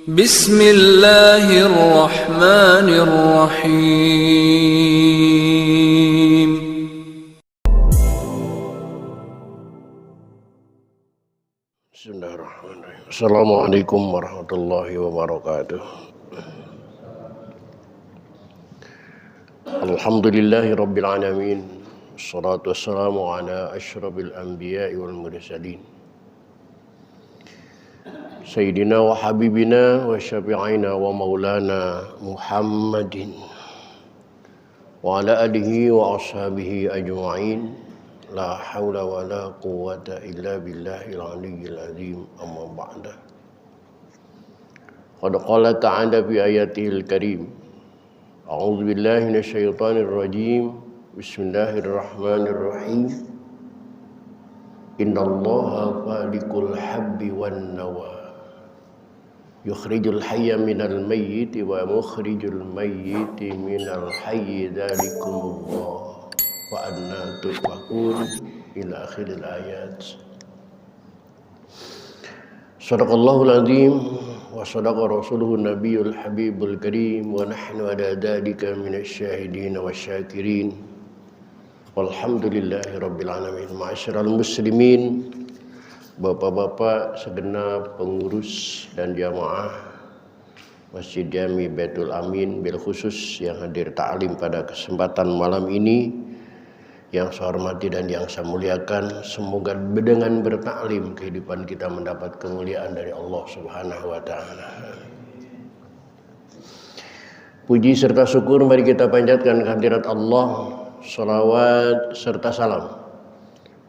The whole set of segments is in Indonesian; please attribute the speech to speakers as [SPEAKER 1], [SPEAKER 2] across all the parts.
[SPEAKER 1] Bismillahirrahmanirrahim.
[SPEAKER 2] Bismillahirrahmanirrahim. Assalamualaikum warahmatullahi wabarakatuh. Alhamdulillahi rabbil alamin. Wassalatu wassalamu ala asyrafil anbiya'i wal mursalin. Sayyidina wa habibina wa syafi'ina wa maulana Muhammadin wa ala alihi wa ashabihi ajma'in. La hawla wa la quwwata illa billahil aliyyil azim, amma ba'da. Qad qala ta'ala fi ayatihil karim. A'udzu billahi minasy syaithanir rajim. Bismillahirrahmanirrahim. Innallaha faliqul habbi wan nawa. Yukhrijul hayya minal mayyiti wa mukhrijul mayyiti minal hayyi dzalikumullah. Wa anna tufakun ila akhiril ayat. Sadaqallahul azim wa sadaqa rasuluhun nabiyul habibul karim wa nahnu ala dzalika minasyahidin wasyakirin. Walhamdulillahi rabbil alamin. Ma'asyiral muslimin, bapak-bapak segenap pengurus dan jamaah Masjid Jami Baitul Amin bil khusus yang hadir ta'lim pada kesempatan malam ini, yang saya hormati dan yang saya muliakan. Semoga dengan bertaklim kehidupan kita mendapat kemuliaan dari Allah Subhanahu wa taala. Puji serta syukur mari kita panjatkan kehadirat Allah, salawat serta salam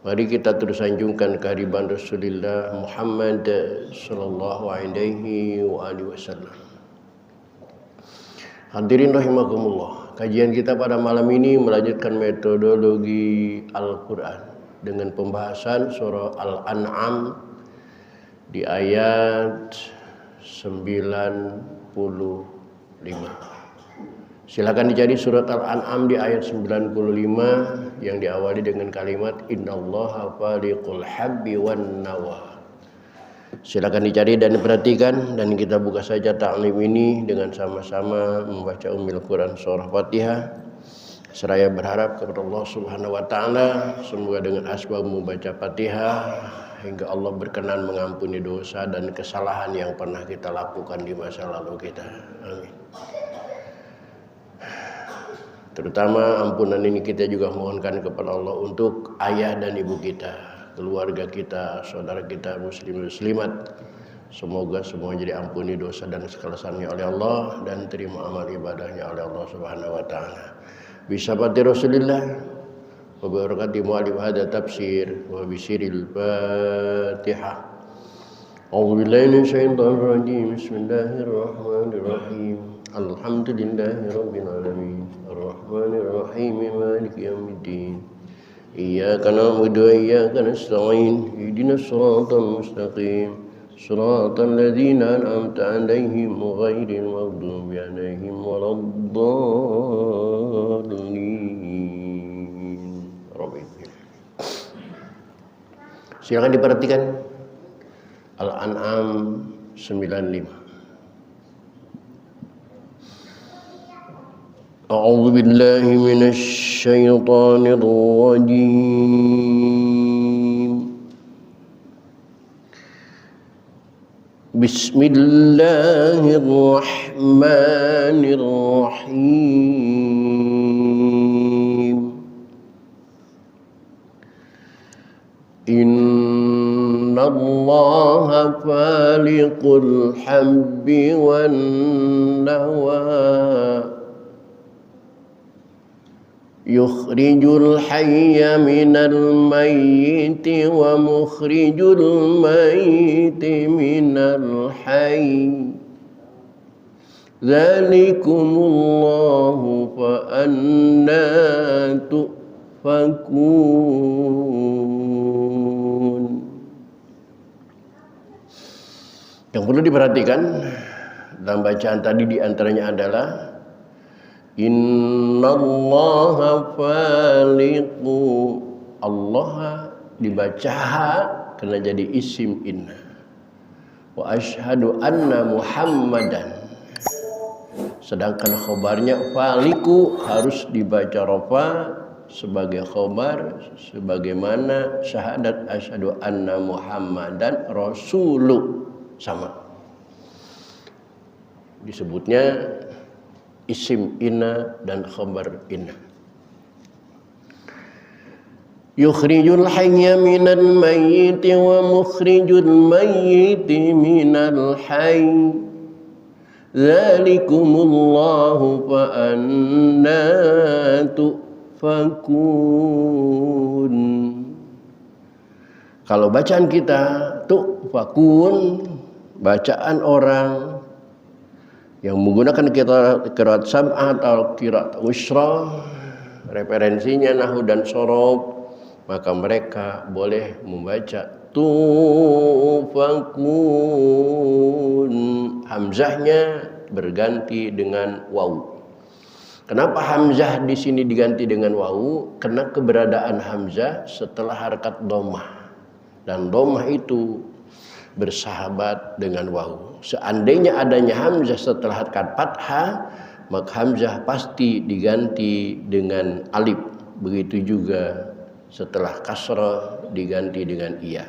[SPEAKER 2] mari kita terus sanjungkan kehadiran Rasulullah Muhammad sallallahu alaihi wa alihi wasallam. Hadirin rahimakumullah, kajian kita pada malam ini melanjutkan metodologi Al-Quran dengan pembahasan surah Al-An'am di ayat 95. Silakan dicari surat Al-An'am di ayat 95 yang diawali dengan kalimat innallaha faliqul habbi wan nawa. Silakan dicari dan diperhatikan, dan kita buka saja ta'lim ini dengan sama-sama membaca Ummul Quran surah Fatihah. Seraya berharap kepada Allah Subhanahu wa taala semoga dengan asbab membaca Fatihah hingga Allah berkenan mengampuni dosa dan kesalahan yang pernah kita lakukan di masa lalu kita. Amin. Terutama ampunan ini kita juga mohonkan kepada Allah untuk ayah dan ibu kita, keluarga kita, saudara kita muslim muslimat. Semoga semua jadi ampuni dosa dan kesalahannya oleh Allah dan terima amal ibadahnya oleh Allah Subhanahu wa taala. Bisabati Rasulillah wa barakati mu'alif hada tafsir wa bisiril Fatihah. A'udzu billahi minasyaitonir rajim. Bismillahirrahmanirrahim. Alhamdulillahi rabbil alamin. Arrahmanir rahim. Maliki yaumiddin. Iyyaka na'budu wa iyyaka nasta'in. Ihdinas siratal mustaqim. Siratal ladzina an'amta 'alaihim ghairil maghdubi 'alaihim waladdallin. Silakan diperhatikan Al-An'am 95. A'udzu billahi minasy syaithanir rajim. Bismillahirrahmanirrahim. Innallaha faliqul habbi wan nawa. Yukhrijul hayya minal mayyiti wa mukhrijul mayyiti minal hayy. Dzalikumullahu fa anna tufakun. Yang perlu diperhatikan dalam bacaan tadi diantaranya adalah innallaha faliqu. Allah dibaca karena jadi isim inna. wa asyhadu anna Muhammadan. Sedangkan khobarnya faliku harus dibaca rofa sebagai khobar sebagaimana syahadat asyhadu anna Muhammadan rasulu sama. Disebutnya isim inna dan khobar inna. Yukhrijul hayya minal mayyiti wa mukhrijul mayyiti minal hayy. Dzalikumullahu fa anna tufakun. Kalau bacaan kita tufakun, bacaan orang yang menggunakan qiraat sab'ah atau qiraat usra, referensinya nahwu dan shorof, maka mereka boleh membaca tufakun. Hamzahnya berganti dengan waw. Kenapa hamzah di sini diganti dengan waw? Karena keberadaan hamzah setelah harakat dhammah. Dan dhammah itu bersahabat dengan waw. Seandainya adanya hamzah setelah harakat fathah, maka hamzah pasti diganti dengan alif. Begitu juga setelah kasrah diganti dengan iya.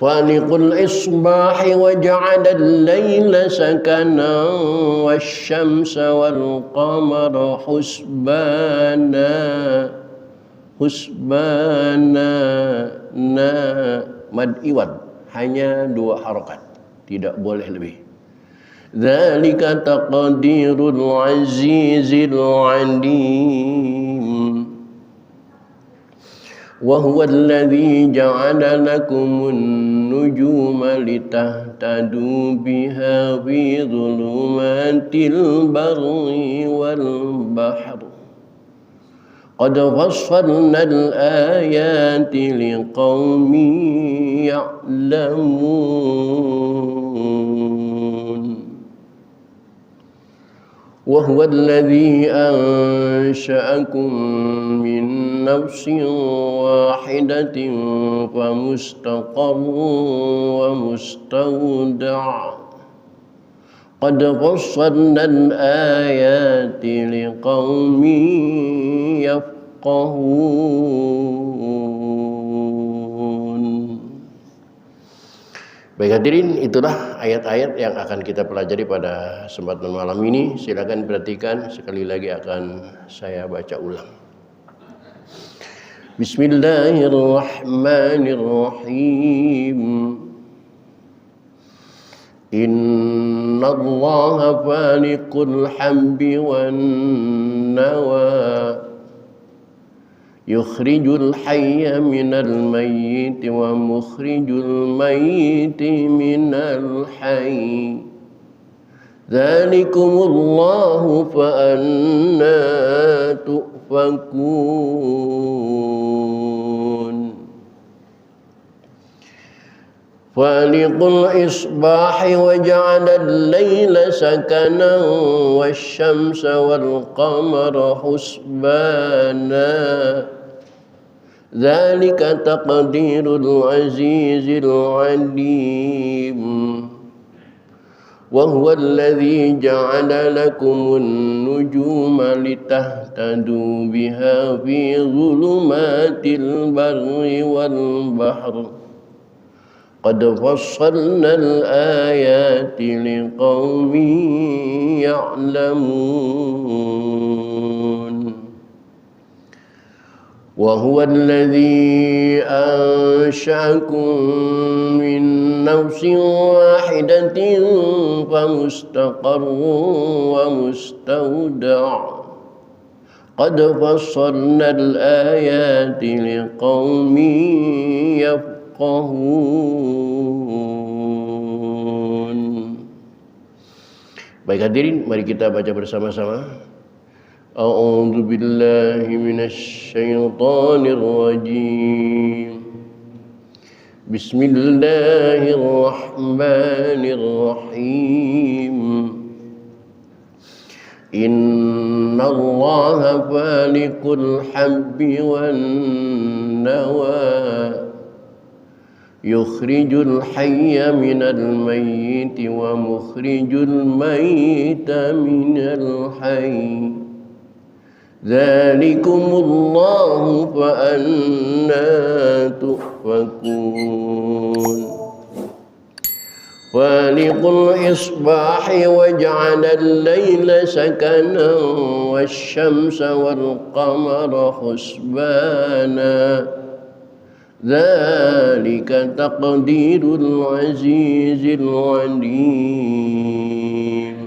[SPEAKER 2] Faliqul isbahi wa ja'ala al-laila sakana wasyamsa wal qamara husbana. Husbana na mad iwad hanya 2 harakat, tidak boleh lebih. Dzalika taqdirul azizil alim. Wa huwa alladhi ja'ala lakumun nujuma litahtadu biha fi dhulumatil barri wal bahri. Qad fassalna al-ayati liqaumin ya'lamun. Wa huwa alladhi ansha'akum min nafsin wahidatin fa mustaqarrun wa mustawda'. Qad fassalna al-ayati liqaumin yafqahun. Baik hadirin, itulah ayat-ayat yang akan kita pelajari pada kesempatan malam ini. Silakan perhatikan, sekali lagi akan saya baca ulang. Bismillahirrahmanirrahim. Innallaha faliqul habbi wan nawa. Yukhrijul hayya minal mayyiti wa mukhrijul mayyiti minal hayy. Dzalikumullahu fa anna tufakun. Faliqul isbahi wa ja'ala al-laila sakanan wasyamsa wal qamara husbana. Dzalika taqdirul azizil alim. Wa huwa alladhi ja'ala lakumun nujuma litahtadu biha fi dhulumatil barri wal bahri. Qad fassalna al-ayati liqaumin ya'lamun. Wa huwa alladhi ansha'akum min nafsin wahidatin fa mustaqarrun wa mustawda'. Qad fassalna al-ayati liqaumin yafqahun. Baik hadirin, mari kita baca bersama-sama. A'udzu billahi minasy syaithanir rajim. Bismillahirrahmanirrahim. Innallaha faliqul habbi wan nawa. yukhrijul hayya minal mayyiti wa mukhrijul mayyita minal hayy. Dzalikumullahu fa anna tufakun. Faliqul isbahi wa ja'ala al-layla sakana wasyamsa wal qamara husbana. Dzalika taqdirul azizil alim.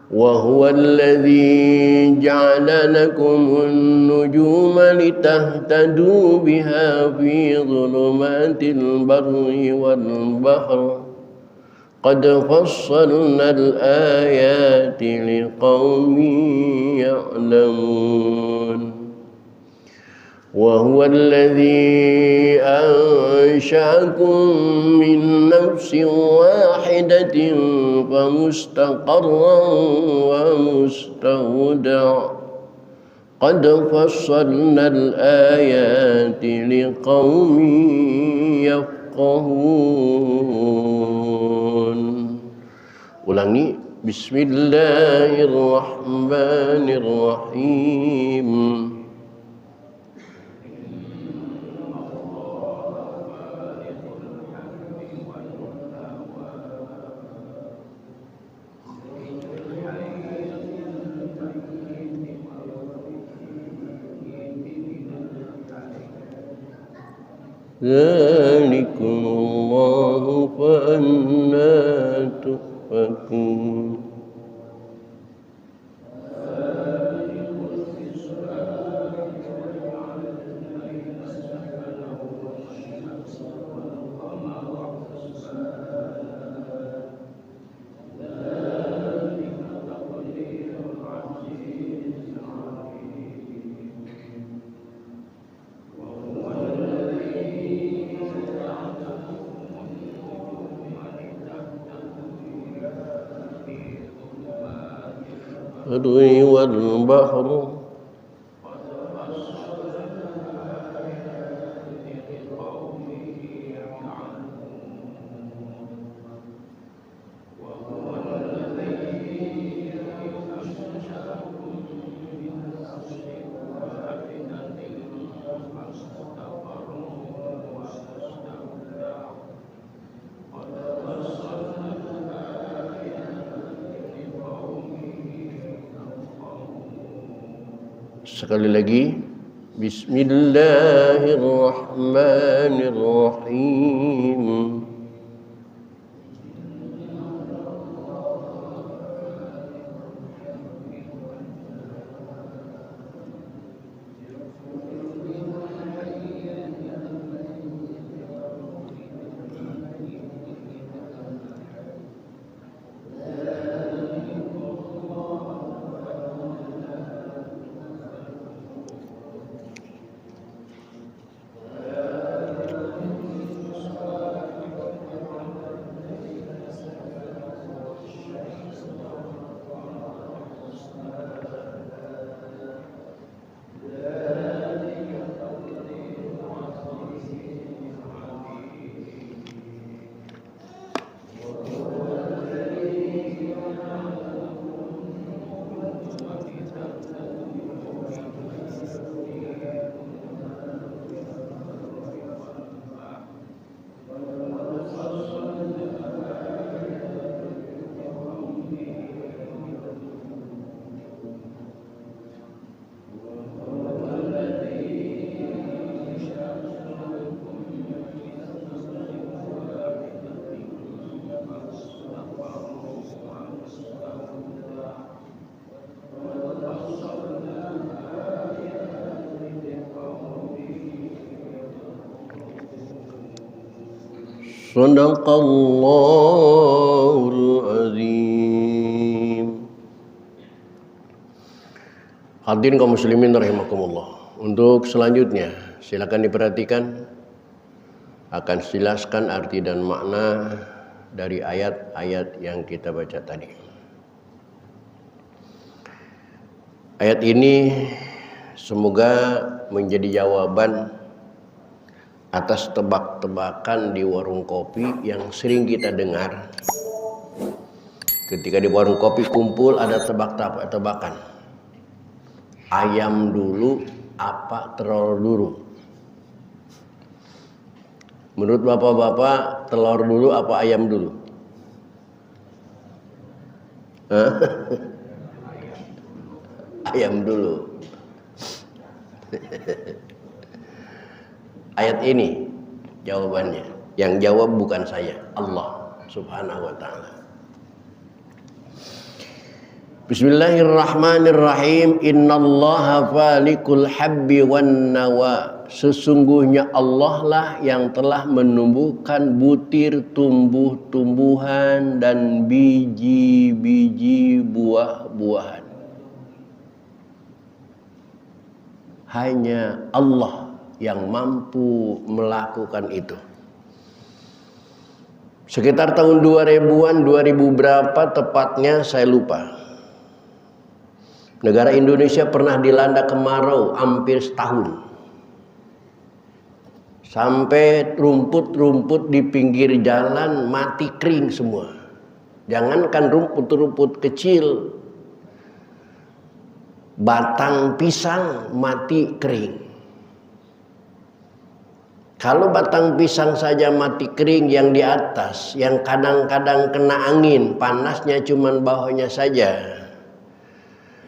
[SPEAKER 2] Wa huwa alladhi ja'ala lakumun nujuma litahtadu biha fi dhulumatil barri wal bahri. Qad fassalna al-ayati liqaumin ya'lamun. وهو الذي أنشأكم من نفس واحدة فمستقرا ومستودع قد فصلنا الآيات لقوم يفقهون. Ulangi. Bismillahirrahmanirrahim. Dzalikumullahu fa anna tufakun. البر والبحر Sekali lagi, Bismillahirrahmanirrahim. Sadaqallahul azim. Hadirin kaum muslimin rahimakumullah. Untuk selanjutnya silakan diperhatikan, akan jelaskan arti dan makna dari ayat-ayat yang kita baca tadi. Ayat ini semoga menjadi jawaban atas tebak-tebakan di warung kopi yang sering kita dengar. Ketika di warung kopi kumpul ada tebak-tebakan. Ayam dulu apa telur dulu? Menurut bapak-bapak, telur dulu apa ayam dulu? Ayam dulu. Ayat ini jawabannya. Yang jawab bukan saya, Allah Subhanahu wa ta'ala. Bismillahirrahmanirrahim. Innallaha falikul habbi wan nawa. Sesungguhnya Allah lah yang telah menumbuhkan butir tumbuh-tumbuhan dan biji-biji buah-buahan. Hanya Allah yang mampu melakukan itu. Sekitar tahun 2000-an, 2000 berapa tepatnya saya lupa. Negara Indonesia pernah dilanda kemarau hampir setahun. Sampai rumput-rumput di pinggir jalan mati kering semua. Jangankan rumput-rumput kecil, batang pisang mati kering. Kalau batang pisang saja mati kering, yang di atas, yang kadang-kadang kena angin, panasnya cuman bawahnya saja.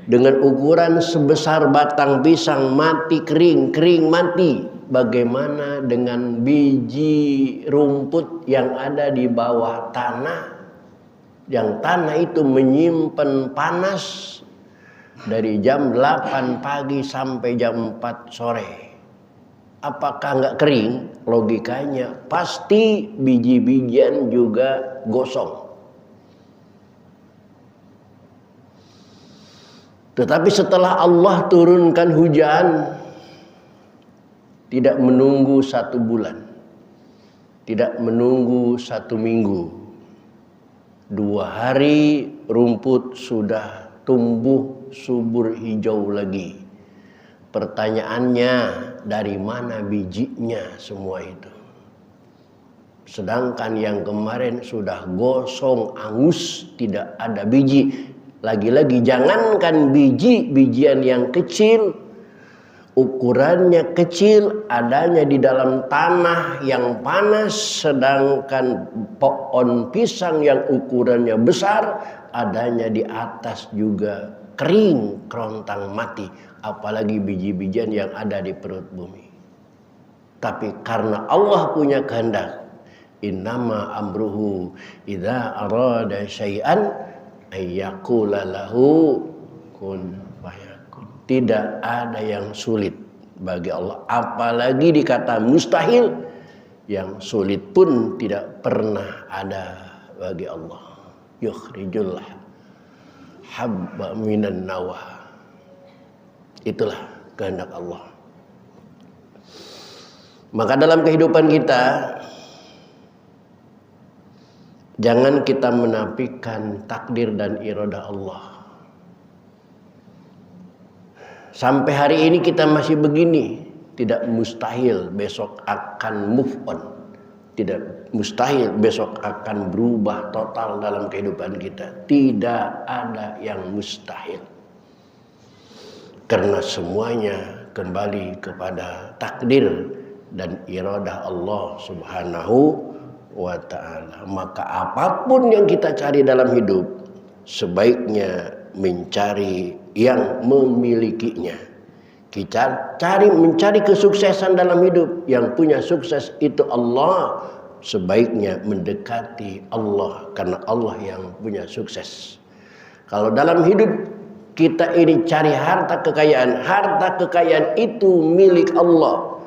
[SPEAKER 2] Dengan ukuran sebesar batang pisang mati kering mati. Bagaimana dengan biji rumput yang ada di bawah tanah? Yang tanah itu menyimpan panas dari jam 8 pagi sampai jam 4 sore. Apakah nggak kering? Logikanya pasti biji-bijian juga gosong. Tetapi setelah Allah turunkan hujan, tidak menunggu 1 bulan, tidak menunggu 1 minggu, 2 hari rumput sudah tumbuh subur hijau lagi. Pertanyaannya, dari mana bijinya semua itu? Sedangkan yang kemarin sudah gosong, angus, tidak ada biji. Lagi-lagi jangankan biji-bijian yang kecil, ukurannya kecil, adanya di dalam tanah yang panas, sedangkan pohon pisang yang ukurannya besar adanya di atas juga kering, kerontang mati, apalagi biji-bijian yang ada di perut bumi. Tapi karena Allah punya kehendak, innama amruhu idza arada syai'an ayyaqula lahu kun fayakun. Tidak ada yang sulit bagi Allah, apalagi dikata mustahil. Yang sulit pun tidak pernah ada bagi Allah. Yukhrijul habba minan nawa. Itulah kehendak Allah. Maka dalam kehidupan kita, jangan kita menafikan takdir dan iradah Allah. Sampai hari ini kita masih begini, tidak mustahil besok akan move on. Tidak mustahil besok akan berubah total dalam kehidupan kita. Tidak ada yang mustahil. Karena semuanya kembali kepada takdir dan iradah Allah Subhanahu wa ta'ala. Maka apapun yang kita cari dalam hidup, sebaiknya mencari yang memilikinya. Kita mencari kesuksesan dalam hidup. Yang punya sukses itu Allah. Sebaiknya mendekati Allah, karena Allah yang punya sukses. Kalau dalam hidup kita ini cari harta kekayaan itu milik Allah.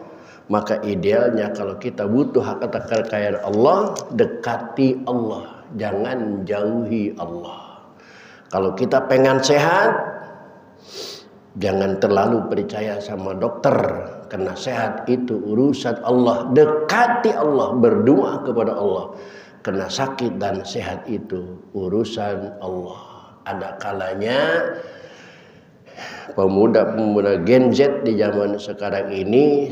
[SPEAKER 2] Maka idealnya kalau kita butuh harta kekayaan Allah, dekati Allah, jangan jauhi Allah. Kalau kita pengen sehat, jangan terlalu percaya sama dokter, karena sehat itu urusan Allah. Dekati Allah, berdoa kepada Allah, karena sakit dan sehat itu urusan Allah. Ada kalanya pemuda-pemuda Gen Z di zaman sekarang ini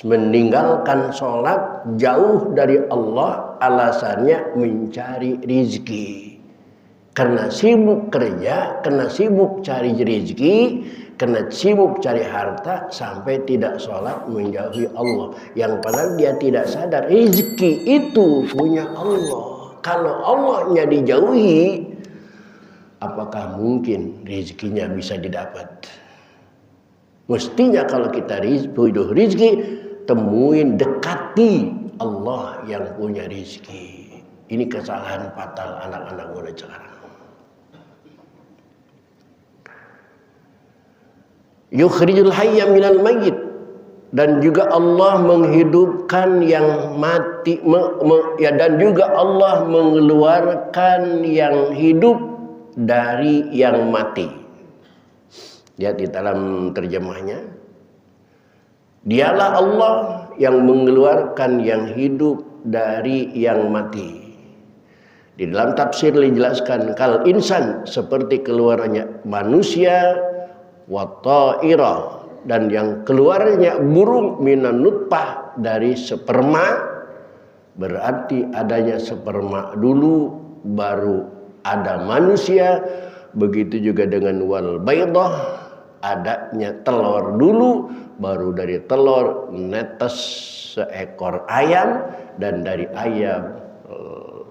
[SPEAKER 2] meninggalkan sholat, jauh dari Allah, alasannya mencari rizki. Karena sibuk kerja, karena sibuk cari rizki, karena sibuk cari harta, sampai tidak sholat menjauhi Allah. Yang padahal dia tidak sadar rizki itu punya Allah. Kalau Allahnya dijauhi, apakah mungkin rizkinya bisa didapat? Mestinya kalau kita butuh rizki, temuin, dekati Allah yang punya rizki. Ini kesalahan fatal anak-anak muda sekarang. Yukhrijul hayya minal mayyit, dan juga Allah menghidupkan yang mati, dan juga Allah mengeluarkan yang hidup dari yang mati. Lihat di dalam terjemahnya, dialah Allah yang mengeluarkan yang hidup dari yang mati. Di dalam tafsir dijelaskan, kal insan, seperti keluarnya manusia, wa ta'ira, dan yang keluarnya burung, minan nutfah, dari sperma. Berarti adanya sperma dulu baru ada manusia. Begitu juga dengan wal baidah, adanya telur dulu, baru dari telur netes seekor ayam, dan dari ayam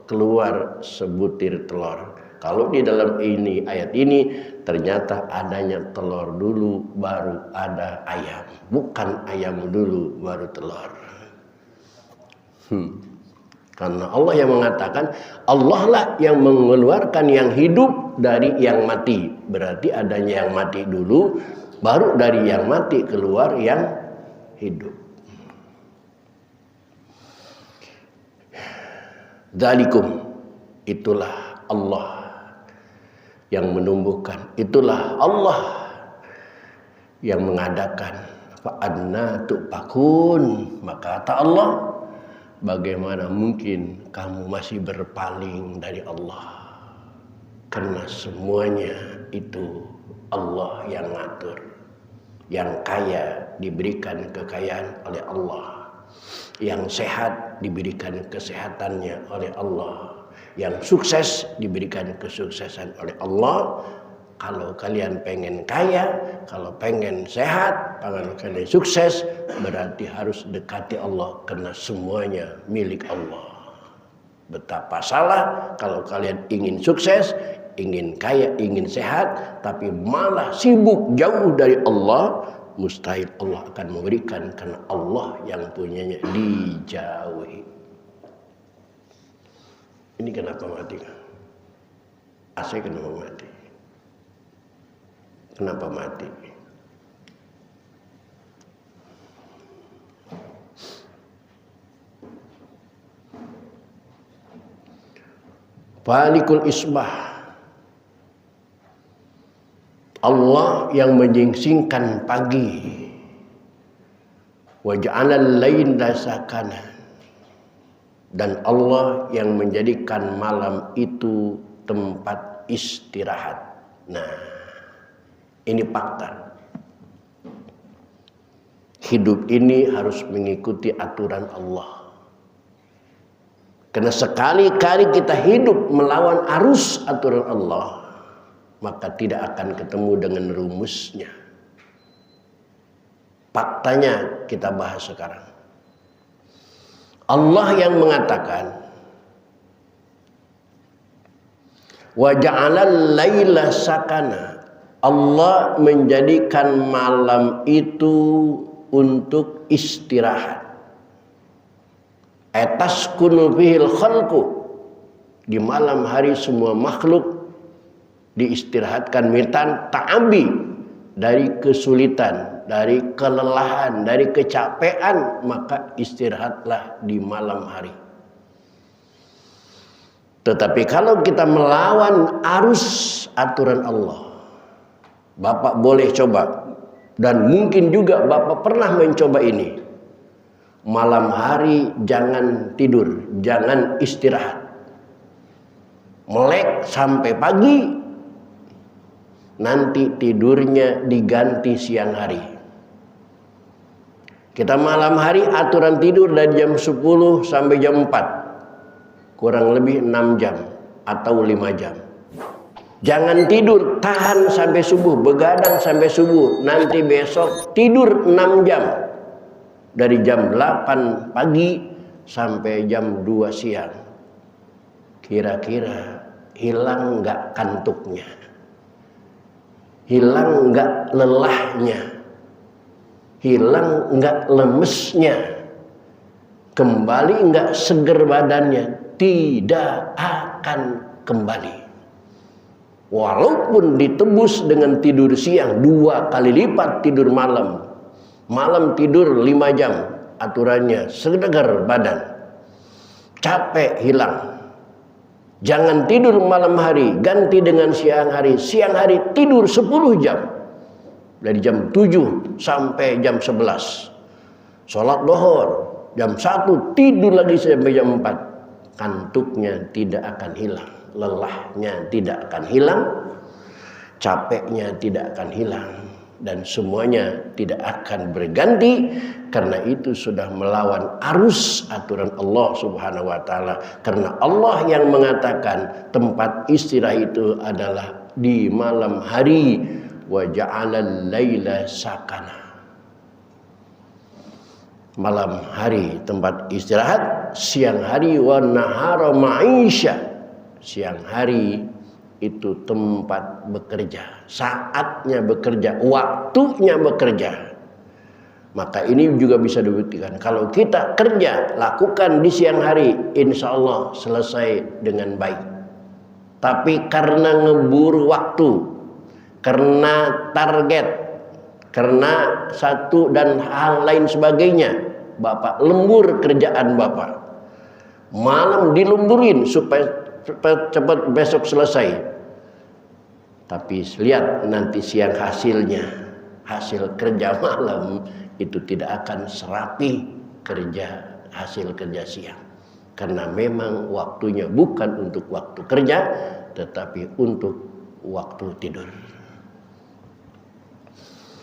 [SPEAKER 2] keluar sebutir telur. Kalau di dalam ini ayat ini ternyata adanya telur dulu baru ada ayam, bukan ayam dulu baru telur. Karena Allah yang mengatakan, Allah lah yang mengeluarkan yang hidup dari yang mati. Berarti adanya yang mati dulu, baru dari yang mati keluar yang hidup. Dzalikum, itulah Allah yang menumbuhkan, itulah Allah yang mengadakan. Fa'anna tu'fakun, maka kata Allah, bagaimana mungkin kamu masih berpaling dari Allah? Karena semuanya itu Allah yang ngatur. Yang kaya diberikan kekayaan oleh Allah, yang sehat diberikan kesehatannya oleh Allah, yang sukses diberikan kesuksesan oleh Allah. Kalau kalian pengen kaya, kalau pengen sehat, kalau kalian sukses, berarti harus dekati Allah, karena semuanya milik Allah. Betapa salah kalau kalian ingin sukses, ingin kaya, ingin sehat, tapi malah sibuk jauh dari Allah. Mustahil Allah akan memberikan, karena Allah yang punyanya dijauhi. Ini kenapa mati? AC kenapa mati? Kenapa mati? Falikul isbah, Allah yang menyingsingkan pagi. Wa ja'alal laila sakana, dan Allah yang menjadikan malam itu tempat istirahat. Nah, ini fakta. Hidup ini harus mengikuti aturan Allah. Karena sekali-kali kita hidup melawan arus aturan Allah, maka tidak akan ketemu dengan rumusnya. Faktanya kita bahas sekarang. Allah yang mengatakan, wa ja'alal laila sakana, Allah menjadikan malam itu untuk istirahat. Ataskunu fihil khalqu, di malam hari semua makhluk diistirahatkan, mitan ta'abi, dari kesulitan, dari kelelahan, dari kecapean, maka istirahatlah di malam hari. Tetapi kalau kita melawan arus aturan Allah, Bapak boleh coba, dan mungkin juga Bapak pernah mencoba ini. Malam hari jangan tidur, jangan istirahat, melek sampai pagi, nanti tidurnya diganti siang hari. Kita malam hari aturan tidur dari jam 10 sampai jam 4. Kurang lebih 6 jam atau 5 jam. Jangan tidur, tahan sampai subuh, begadang sampai subuh. Nanti besok tidur 6 jam. Dari jam 8 pagi sampai jam 2 siang. Kira-kira hilang nggak kantuknya? Hilang nggak lelahnya? Hilang nggak lemesnya? Kembali nggak seger badannya? Tidak akan kembali. Walaupun ditebus dengan tidur siang 2 kali lipat tidur malam. Malam tidur 5 jam aturannya, segar badan. Capek hilang. Jangan tidur malam hari, ganti dengan siang hari. Siang hari tidur 10 jam. Dari jam 7 sampai jam 11. Sholat duhur, jam 1 tidur lagi sampai jam 4. Kantuknya tidak akan hilang. Lelahnya tidak akan hilang, capeknya tidak akan hilang, dan semuanya tidak akan berganti. Karena itu sudah melawan arus aturan Allah Subhanahu wa taala. Karena Allah yang mengatakan tempat istirahat itu adalah di malam hari. Wa ja'alal laila sakana. Malam hari tempat istirahat, siang hari wa nahara ma'isha. Siang hari itu tempat bekerja, saatnya bekerja, waktunya bekerja. Maka ini juga bisa dibuktikan. Kalau kita kerja, lakukan di siang hari, insya Allah selesai dengan baik. Tapi karena ngeburu waktu, karena target, karena satu dan hal lain sebagainya, Bapak lembur kerjaan Bapak. Malam dilemburin supaya cepat besok selesai. Tapi lihat nanti siang hasilnya. Hasil kerja malam itu tidak akan serapi hasil kerja siang. Karena memang waktunya bukan untuk waktu kerja, tetapi untuk waktu tidur.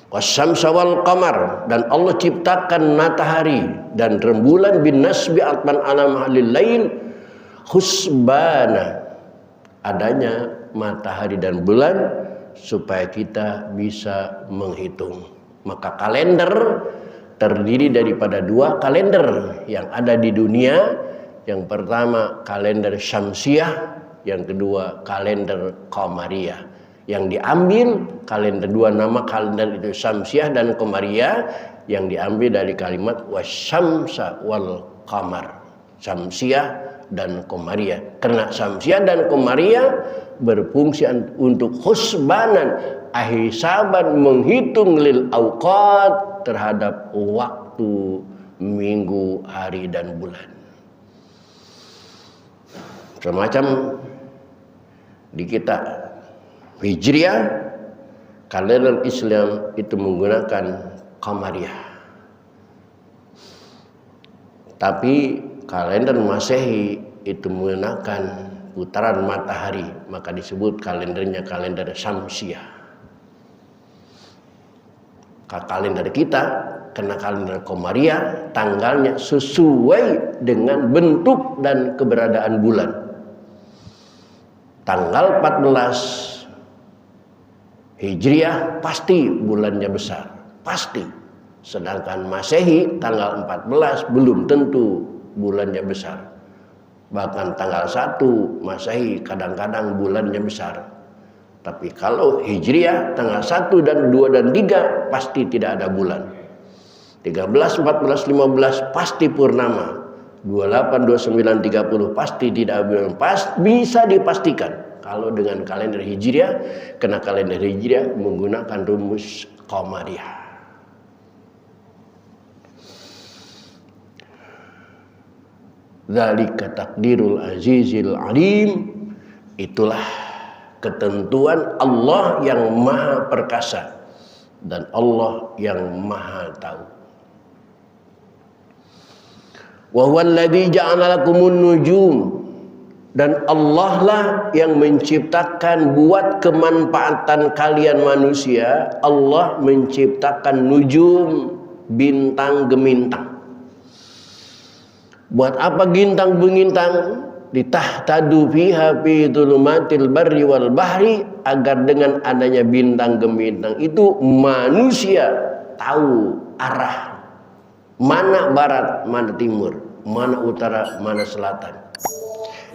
[SPEAKER 2] Wasyamsa wal qamar, dan Allah ciptakan matahari dan rembulan bin nasbi atman ala mahalil lail husbana, adanya matahari dan bulan supaya kita bisa menghitung. Maka kalender terdiri daripada 2 kalender yang ada di dunia. Yang pertama kalender syamsiah, yang kedua kalender qamariyah. Yang diambil kalender 2 nama kalender itu syamsiah dan qamariyah, yang diambil dari kalimat wasyamsa wal qamar. Syamsiah dan qamariyah. Karena syamsiah dan qamariyah berfungsi untuk husbanan, hisaban, menghitung lil awqat, terhadap waktu, minggu, hari dan bulan. Semacam di kita Hijriah, kalender Islam itu menggunakan qamariyah. Tapi kalender Masehi itu menggunakan putaran matahari, maka disebut kalendernya kalender syamsiah. Kalender kita kena kalender qamariyah, tanggalnya sesuai dengan bentuk dan keberadaan bulan. Tanggal 14 Hijriah pasti bulannya besar, pasti. Sedangkan Masehi tanggal 14 belum tentu bulannya besar. Bahkan tanggal 1 Masehi kadang-kadang bulannya besar. Tapi kalau Hijriah tanggal 1 dan 2 dan 3 pasti tidak ada bulan. 13, 14, 15 pasti purnama. 28, 29, 30 pasti tidak ada bulan. Bisa dipastikan. Kalau dengan kalender Hijriah, karena kalender Hijriah menggunakan rumus qamariyah. Dzalika takdirul azizil alim, itulah ketentuan Allah yang maha perkasa dan Allah yang maha tahu. Wa huwal ladzi ja'ala lakumun nujum, dan Allah lah yang menciptakan buat kemanfaatan kalian manusia. Allah menciptakan nujum, bintang gemintang. Buat apa gintang bengintang? Litahtadu fiha fi dhulumatil barri wal bahri, agar dengan adanya bintang gemintang itu manusia tahu arah mana barat, mana timur, mana utara, mana selatan.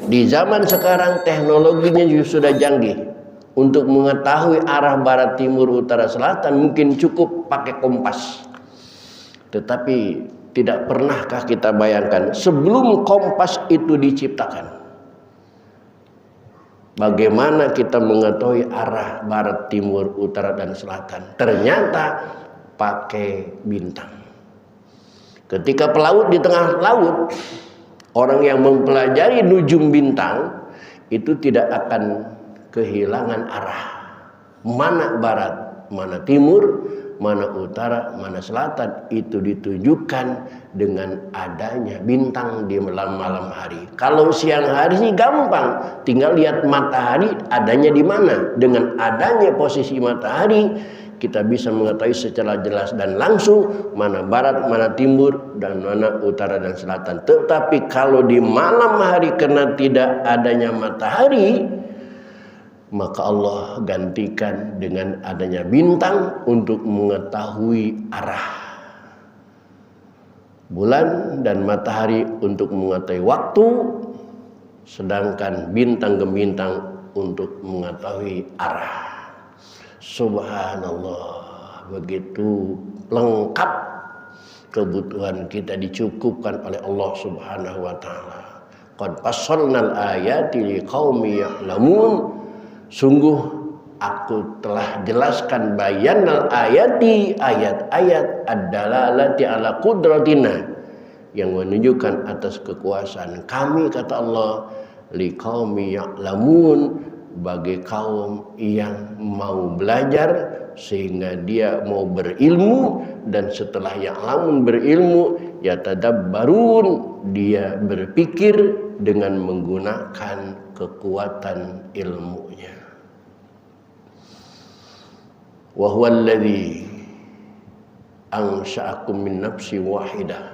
[SPEAKER 2] Di zaman sekarang teknologinya juga sudah canggih. Untuk mengetahui arah barat, timur, utara, selatan mungkin cukup pakai kompas. Tetapi tidak pernahkah kita bayangkan sebelum kompas itu diciptakan, bagaimana kita mengetahui arah barat, timur, utara, dan selatan? Ternyata pakai bintang. Ketika pelaut di tengah laut, orang yang mempelajari nujum bintang itu tidak akan kehilangan arah. Mana barat, mana timur, mana utara, mana selatan, itu ditunjukkan dengan adanya bintang di malam hari. Kalau siang hari sih gampang, tinggal lihat matahari adanya di mana. Dengan adanya posisi matahari, kita bisa mengetahui secara jelas dan langsung mana barat, mana timur, dan mana utara dan selatan. Tetapi kalau di malam hari karena tidak adanya matahari, maka Allah gantikan dengan adanya bintang untuk mengetahui arah. Bulan dan matahari untuk mengetahui waktu, sedangkan bintang gemintang untuk mengetahui arah. Subhanallah, begitu lengkap kebutuhan kita dicukupkan oleh Allah Subhanahu wa taala. Qad fassalnal ayati liqaumi ya'lamun. Sungguh aku telah jelaskan bayanal ayati, ayat-ayat ad-dalalati ala qudratina, yang menunjukkan atas kekuasaan kami, kata Allah, liqaumi ya'lamun, bagi kaum yang mau belajar sehingga dia mau berilmu, dan setelah ya'lamun berilmu, yatadabbarun, dia berpikir dengan menggunakan kekuatan ilmunya. Wa huwa alladzi ansha'akum min nafsin wahidah,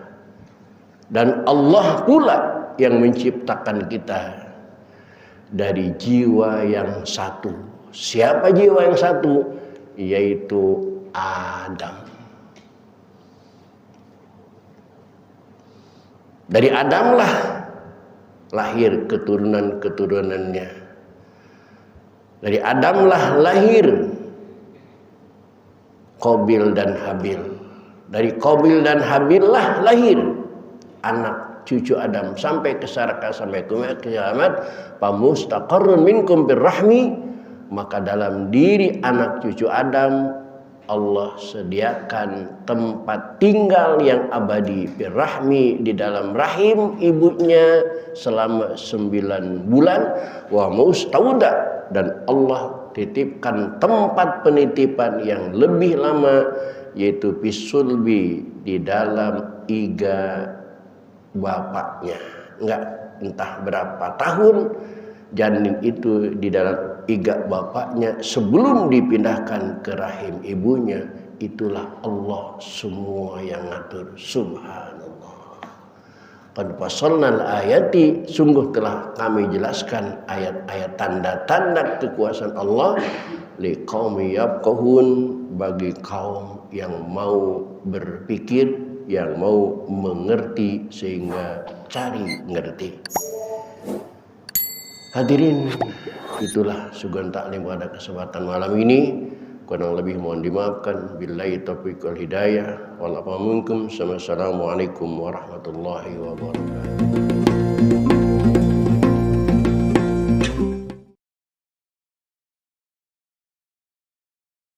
[SPEAKER 2] dan Allah pula yang menciptakan kita dari jiwa yang satu. Siapa jiwa yang satu? Yaitu Adam. Dari Adamlah lahir keturunan-keturunannya. Dari Adamlah lahir Qabil dan Habil. Dari Qabil dan Habil lah lahir anak cucu Adam sampai ke Sarka, sampai ke kiamat. Pamustaqarrun minkum birrahmi, maka dalam diri anak cucu Adam Allah sediakan tempat tinggal yang abadi, birrahmi, di dalam rahim ibunya selama 9 bulan. Wa mustauda, dan Allah titipkan tempat penitipan yang lebih lama, yaitu bisulbi, di dalam iga bapaknya. Enggak entah berapa tahun janin itu di dalam iga bapaknya sebelum dipindahkan ke rahim ibunya. Itulah Allah semua yang ngatur. Subhanallah. Qad fassalnal ayati, sungguh telah kami jelaskan ayat-ayat tanda-tanda kekuasaan Allah, liqaumi yafqahun, bagi kaum yang mau berpikir, yang mau mengerti, sehingga cari ngerti. Hadirin, itulah sugan taklim pada kesempatan malam ini. Kurang lebih mohon dimaafkan. Billahi taufiq wal hidayah. Wassalamualaikum warahmatullahi wabarakatuh.